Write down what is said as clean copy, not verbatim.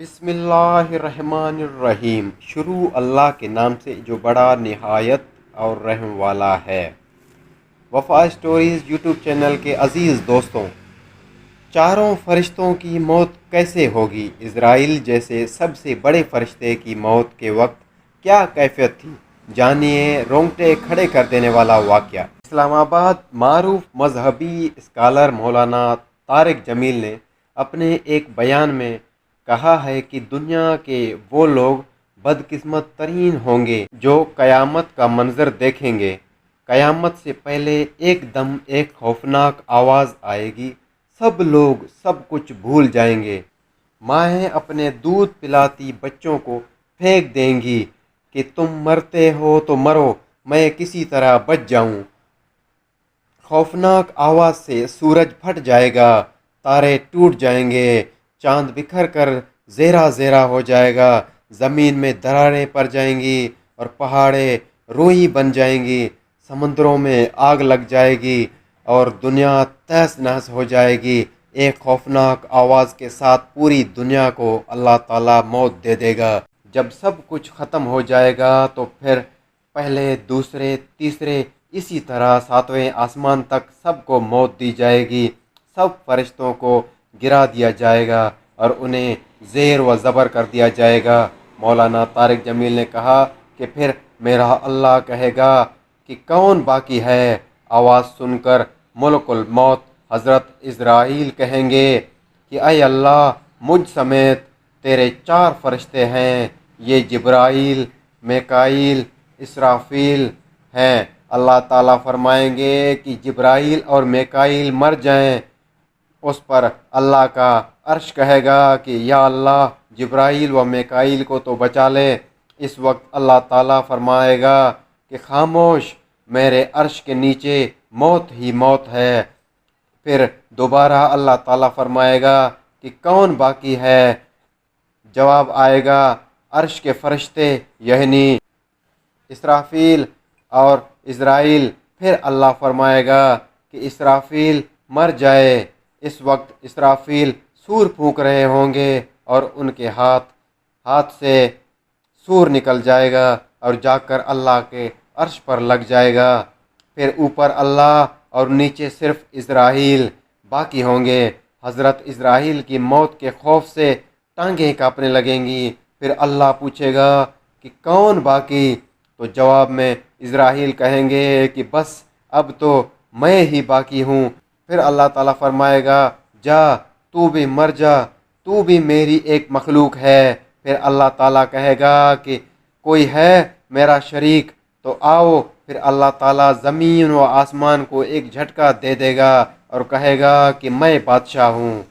बिस्मिल्लाहिर्रहमानिर्रहीम। शुरू अल्लाह के नाम से जो बड़ा निहायत और रहम वाला है। वफ़ा स्टोरीज़ यूट्यूब चैनल के अज़ीज़ दोस्तों, चारों फरिश्तों की मौत कैसे होगी? इज़राइल जैसे सबसे बड़े फरिश्ते की मौत के वक्त क्या कैफियत थी? जानिए रोंगटे खड़े कर देने वाला वाक़या। इस्लामाबाद मारूफ मजहबी स्कॉलर मौलाना तारिक जमील ने अपने एक बयान में कहा है कि दुनिया के वो लोग बदकिस्मत तरीन होंगे जो क़यामत का मंजर देखेंगे। क़यामत से पहले एकदम एक खौफनाक आवाज़ आएगी, सब लोग सब कुछ भूल जाएंगे। माएँ अपने दूध पिलाती बच्चों को फेंक देंगी कि तुम मरते हो तो मरो, मैं किसी तरह बच जाऊं। खौफनाक आवाज़ से सूरज फट जाएगा, तारे टूट जाएंगे, चांद बिखर कर ज़ेरा ज़ेरा हो जाएगा, ज़मीन में दरारें पड़ जाएंगी और पहाड़ें रूई बन जाएंगी, समुद्रों में आग लग जाएगी और दुनिया तहस नहस हो जाएगी। एक खौफनाक आवाज़ के साथ पूरी दुनिया को अल्लाह ताला मौत दे देगा। जब सब कुछ ख़त्म हो जाएगा तो फिर पहले, दूसरे, तीसरे, इसी तरह सातवें आसमान तक सबको मौत दी जाएगी। सब फरिश्तों को गिरा दिया जाएगा और उन्हें ज़ेर व ज़बर कर दिया जाएगा। मौलाना तारिक जमील ने कहा कि फिर मेरा अल्लाह कहेगा कि कौन बाकी है। आवाज़ सुनकर मुलकुल मौत हज़रत इज़राइल कहेंगे कि ऐ अल्लाह, मुझ समेत तेरे 4 फरिश्ते हैं, ये जिब्राईल, मीकाईल, इसराफील हैं। अल्लाह ताला फरमाएंगे कि जिब्राईल और मीकाईल मर जाएं। उस पर अल्लाह का अर्श कहेगा कि या अल्लाह, जिब्राईल व मीकाईल को तो बचा ले। इस वक्त अल्लाह ताला फरमाएगा कि खामोश, मेरे अर्श के नीचे मौत ही मौत है। फिर दोबारा अल्लाह ताला फरमाएगा कि कौन बाकी है। जवाब आएगा अर्श के फरिश्ते यानी इसराफील और इज़राइल। फिर अल्लाह फरमाएगा कि इसराफील मर जाए। इस वक्त इसराफील सूर फूंक रहे होंगे और उनके हाथ से सूर निकल जाएगा और जाकर अल्लाह के अर्श पर लग जाएगा। फिर ऊपर अल्लाह और नीचे सिर्फ इज़राइल बाकी होंगे। हज़रत इज़राइल की मौत के खौफ से टांगें कांपने लगेंगी। फिर अल्लाह पूछेगा कि कौन बाकी? तो जवाब में इज़राइल कहेंगे कि बस अब तो मैं ही बाकी हूँ। फिर अल्लाह ताला फरमाएगा, जा तू भी मर जा, तू भी मेरी एक मखलूक है। फिर अल्लाह ताला कहेगा कि कोई है मेरा शरीक? तो आओ। फिर अल्लाह ताला ज़मीन व आसमान को एक झटका दे देगा और कहेगा कि मैं बादशाह हूँ।